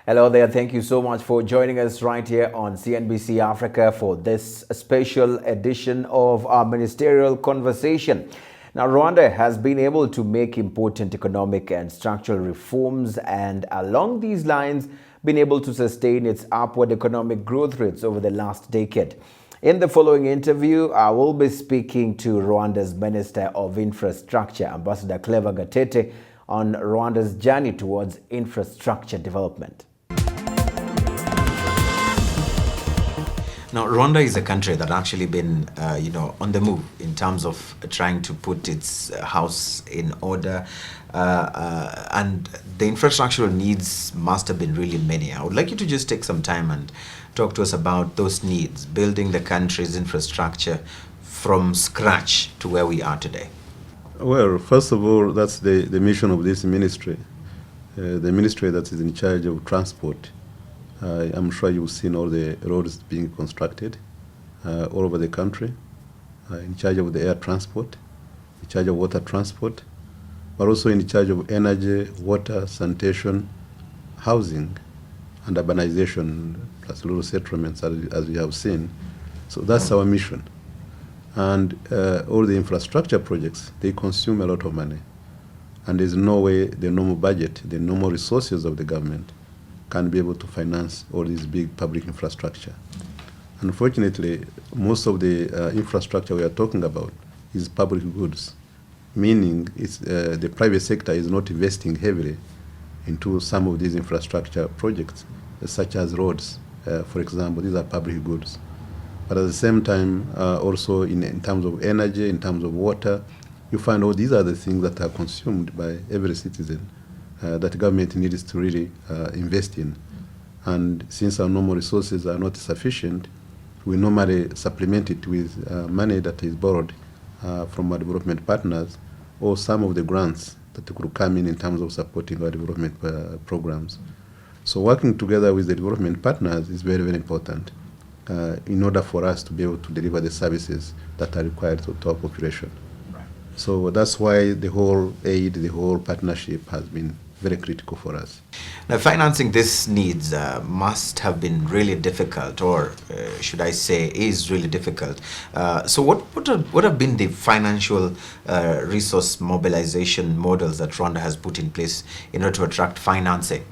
Hello there. Thank you so much for joining us right here on CNBC Africa for this special edition of our ministerial conversation. Now, Rwanda has been able to make important economic and structural reforms, and along these lines, been able to sustain its upward economic growth rates over the last decade. In the following interview, I will be speaking to Rwanda's Minister of Infrastructure, Ambassador Claver Gatete, on Rwanda's journey towards infrastructure development. Now, Rwanda is a country that actually been, on the move in terms of trying to put its house in order, and the infrastructural needs must have been really many. I would like you to just take some time and talk to us about those needs, building the country's infrastructure from scratch to where we are today. Well, first of all, that's the mission of this ministry, the ministry that is in charge of transport. I'm sure you've seen all the roads being constructed all over the country, in charge of the air transport, in charge of water transport, but also in charge of energy, water, sanitation, housing, and urbanization, plus rural settlements, as we have seen. So that's our mission. And all the infrastructure projects, they consume a lot of money. And there's no way the normal budget, the normal resources of the government can be able to finance all these big public infrastructure. Unfortunately, most of the infrastructure we are talking about is public goods, meaning it's, the private sector is not investing heavily into some of these infrastructure projects, such as roads, for example. These are public goods. But at the same time, also in terms of energy, in terms of water, you find all these are the things that are consumed by every citizen that the government needs to really invest in. And since our normal resources are not sufficient, we normally supplement it with money that is borrowed from our development partners, or some of the grants that could come in terms of supporting our development programs. So working together with the development partners is very, very important in order for us to be able to deliver the services that are required to our population. Right. So that's why the whole aid, the whole partnership has been very critical for us. Now, financing these needs must have been really difficult, or should I say is really difficult. So what have been the financial resource mobilization models that Rwanda has put in place in order to attract financing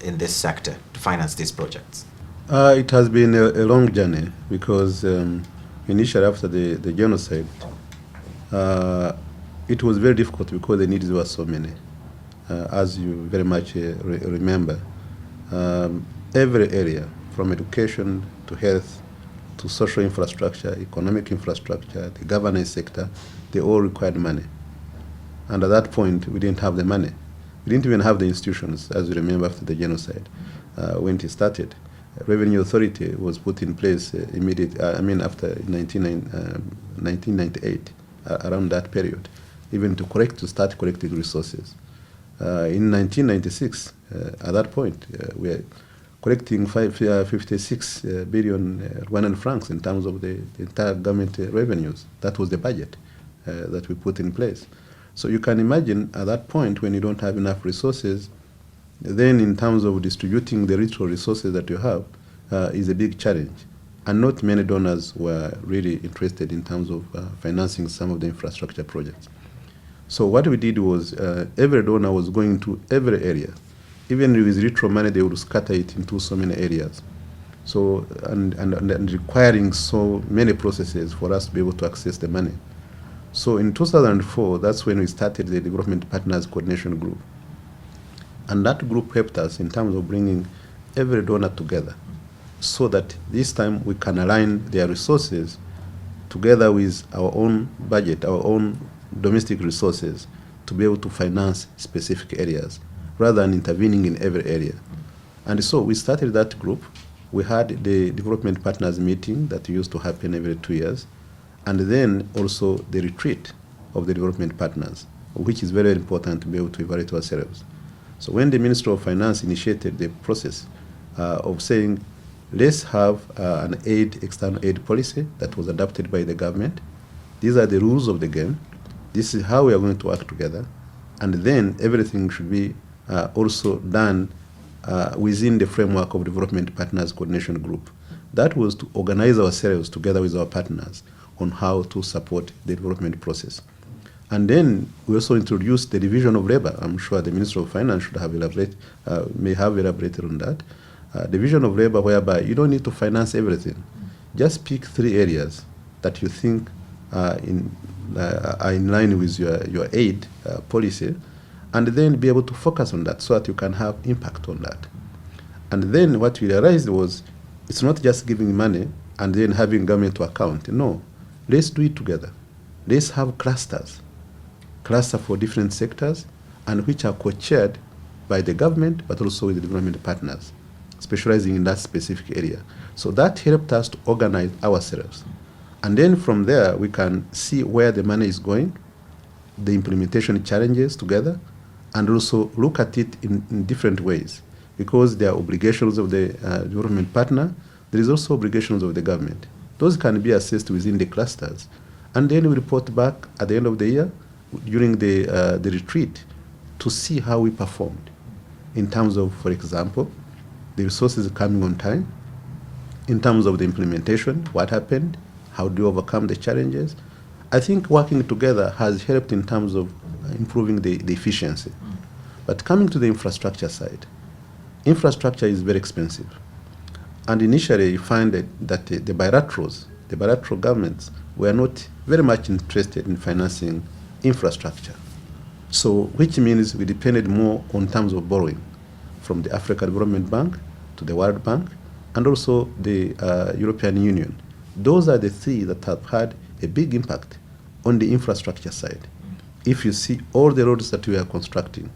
in this sector to finance these projects? It has been a long journey, because initially after the genocide, it was very difficult because the needs were so many. As you very much remember, every area, from education to health to social infrastructure, economic infrastructure, the governance sector, they all required money. And at that point, we didn't have the money. We didn't even have the institutions, as you remember, after the genocide, when it started. Revenue Authority was put in place after 1998, around that period, even to start collecting resources. In 1996, at that point, we are collecting 56 billion Rwandan francs in terms of the entire government revenues. That was the budget that we put in place. So you can imagine at that point, when you don't have enough resources, then in terms of distributing the ritual resources that you have is a big challenge. And not many donors were really interested in terms of financing some of the infrastructure projects. So what we did was every donor was going to every area. Even with ritual money, they would scatter it into so many areas. So and requiring so many processes for us to be able to access the money. So in 2004, that's when we started the Development Partners Coordination Group. And that group helped us in terms of bringing every donor together, so that this time we can align their resources together with our own budget, our own domestic resources, to be able to finance specific areas rather than intervening in every area. And so we started that group. We had the development partners meeting that used to happen every 2 years, and then also the retreat of the development partners, which is very important to be able to evaluate ourselves. So when the Minister of Finance initiated the process of saying, let's have an external aid policy that was adopted by the government. These are the rules of the game. This is how we are going to work together. And then everything should be also done within the framework of Development Partners Coordination Group. That was to organize ourselves together with our partners on how to support the development process. And then we also introduced the division of labor. I'm sure the Minister of Finance should have may have elaborated on that. Division of labor, whereby you don't need to finance everything. Just pick 3 areas that you think are in line with your aid policy, and then be able to focus on that so that you can have impact on that. And then what we realized was, it's not just giving money and then having government to account. No, let's do it together. Let's have clusters for different sectors, and which are co-chaired by the government, but also with the development partners, specializing in that specific area. So that helped us to organize ourselves. And then from there, we can see where the money is going, the implementation challenges together, and also look at it in different ways. Because there are obligations of the development partner, there is also obligations of the government. Those can be assessed within the clusters. And then we report back at the end of the year, during the retreat, to see how we performed in terms of, for example, the resources coming on time, in terms of the implementation, what happened, how do you overcome the challenges. I think working together has helped in terms of improving the efficiency. But coming to the infrastructure side, infrastructure is very expensive. And initially you find that the bilateral governments were not very much interested in financing infrastructure. So, which means we depended more on terms of borrowing from the African Development Bank to the World Bank and also the European Union. Those are the 3 that have had a big impact on the infrastructure side. If you see all the roads that we are constructing,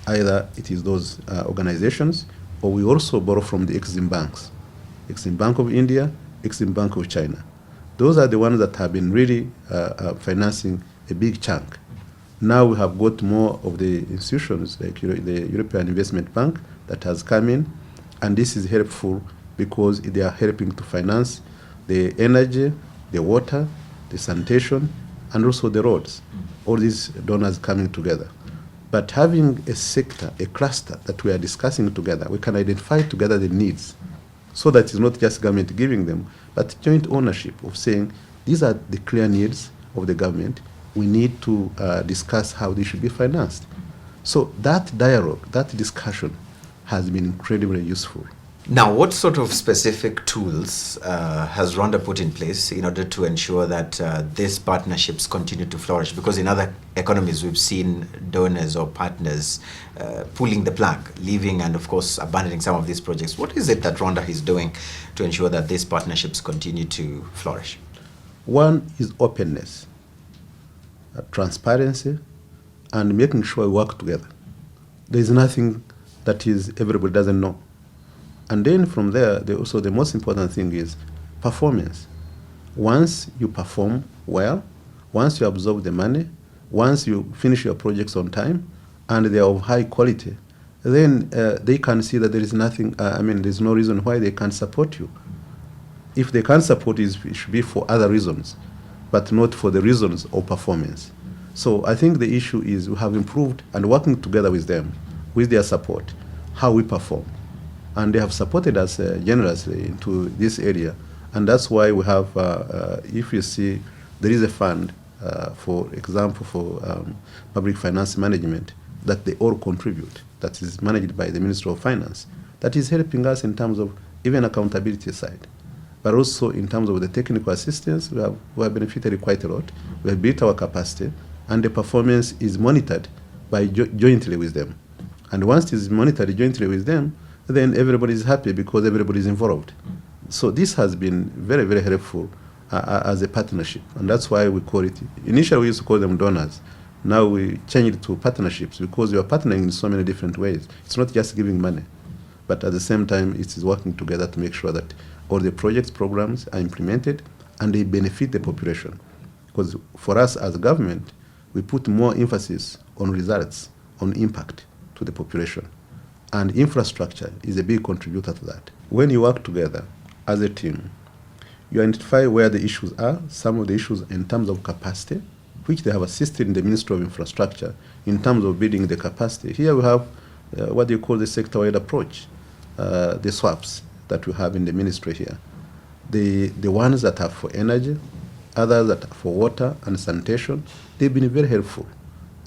either it is those organizations, or we also borrow from the Exim banks, Exim Bank of India, Exim Bank of China. Those are the ones that have been really financing a big chunk. Now we have got more of the institutions like the European Investment Bank that has come in, and this is helpful because they are helping to finance the energy, the water, the sanitation, and also the roads. All these donors coming together. But having a sector, a cluster that we are discussing together, we can identify together the needs, so that it's not just government giving them, but joint ownership of saying, these are the clear needs of the government. We need to discuss how they should be financed. So that dialogue, that discussion has been incredibly useful. Now, what sort of specific tools has Rwanda put in place in order to ensure that these partnerships continue to flourish? Because in other economies, we've seen donors or partners pulling the plug, leaving and, of course, abandoning some of these projects. What is it that Rwanda is doing to ensure that these partnerships continue to flourish? One is openness, transparency, and making sure we work together. There is nothing that is everybody doesn't know. And then from there, also the most important thing is performance. Once you perform well, once you absorb the money, once you finish your projects on time, and they are of high quality, then they can see that there is nothing, there's no reason why they can't support you. If they can't support you, it should be for other reasons, but not for the reasons of performance. So I think the issue is we have improved and working together with them, with their support, how we perform. And they have supported us generously into this area. And that's why we have, if you see, there is a fund, for example, for public finance management that they all contribute, that is managed by the Ministry of Finance, that is helping us in terms of even accountability side. But also in terms of the technical assistance, we have benefited quite a lot. We have built our capacity, and the performance is monitored by jointly with them. And once it is monitored jointly with them, then everybody is happy because everybody is involved. So this has been very, very helpful as a partnership, and that's why we call it, initially we used to call them donors. Now we changed it to partnerships because we are partnering in so many different ways. It's not just giving money, but at the same time it is working together to make sure that all the projects, programs are implemented and they benefit the population. Because for us as a government, we put more emphasis on results, on impact to the population. And infrastructure is a big contributor to that. When you work together as a team, you identify where the issues are, some of the issues in terms of capacity, which they have assisted in the Ministry of Infrastructure in terms of building the capacity. Here we have what do you call the sector-wide approach, the swaps that we have in the ministry here. The ones that are for energy, others that are for water and sanitation, they've been very helpful.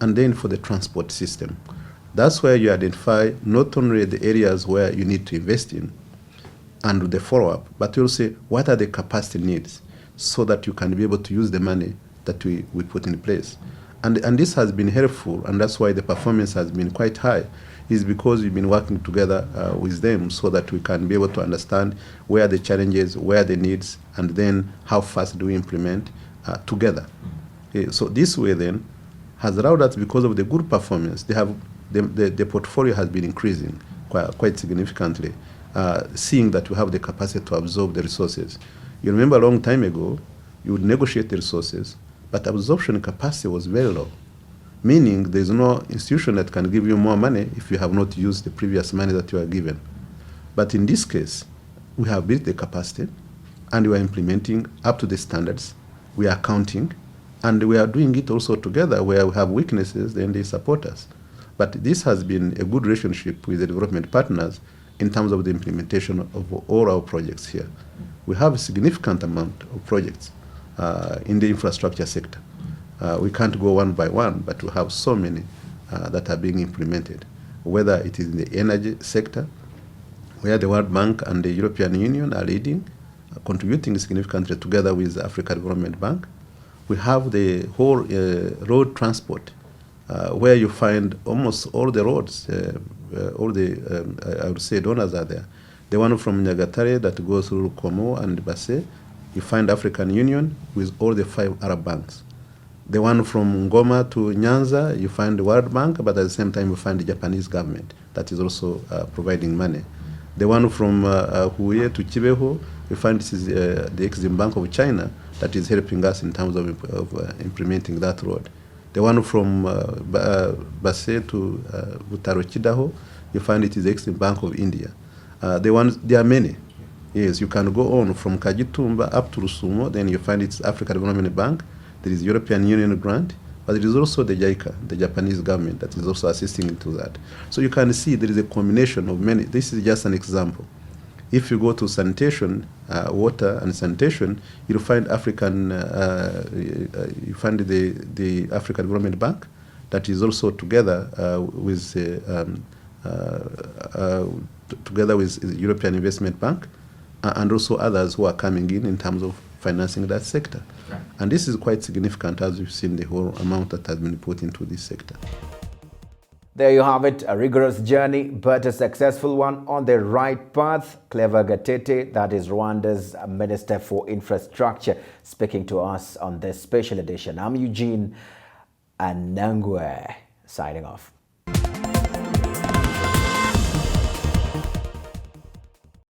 And then for the transport system. That's where you identify not only the areas where you need to invest in and the follow-up, but you also say, what are the capacity needs so that you can be able to use the money that we put in place. And this has been helpful, and that's why the performance has been quite high, is because we've been working together with them so that we can be able to understand where the challenges, where the needs, and then how fast do we implement together. So this way then has allowed us, because of the good performance, the portfolio has been increasing quite significantly, seeing that we have the capacity to absorb the resources. You remember a long time ago, you would negotiate the resources, but absorption capacity was very low, meaning there's no institution that can give you more money if you have not used the previous money that you are given. But in this case, we have built the capacity, and we are implementing up to the standards. We are counting, and we are doing it also together. Where we have weaknesses, then they support us. But this has been a good relationship with the development partners in terms of the implementation of all our projects here. We have a significant amount of projects in the infrastructure sector. We can't go one by one, but we have so many that are being implemented, whether it is in the energy sector, where the World Bank and the European Union are leading, contributing significantly together with the African Development Bank. We have the whole road transport, where you find almost all the roads, all the, I would say, donors are there. The one from Nyagatare that goes through Komo and Basse, you find African Union with all the 5 Arab banks. The one from Ngoma to Nyanza, you find the World Bank, but at the same time you find the Japanese government that is also providing money. The one from Huye to Chibeho, you find this is the Exim Bank of China that is helping us in terms of implementing that road. The one from Basse to Butaro Chidaho, you find it is the Exim Bank of India. There are many. Yes, you can go on from Kajitumba up to Rusumo, then you find it's Africa Development Bank, there is European Union grant, but there is also the JICA, the Japanese government, that is also assisting into that. So you can see there is a combination of many. This is just an example. If you go to sanitation, water and sanitation, you'll find you find the African Development Bank that is also together with the European Investment Bank, and also others who are coming in terms of financing that sector. Right. And this is quite significant, as you've seen the whole amount that has been put into this sector. There you have it, a rigorous journey, but a successful one on the right path. Claver Gatete, that is Rwanda's Minister for Infrastructure, speaking to us on this special edition. I'm Eugene, Anangwe, signing off.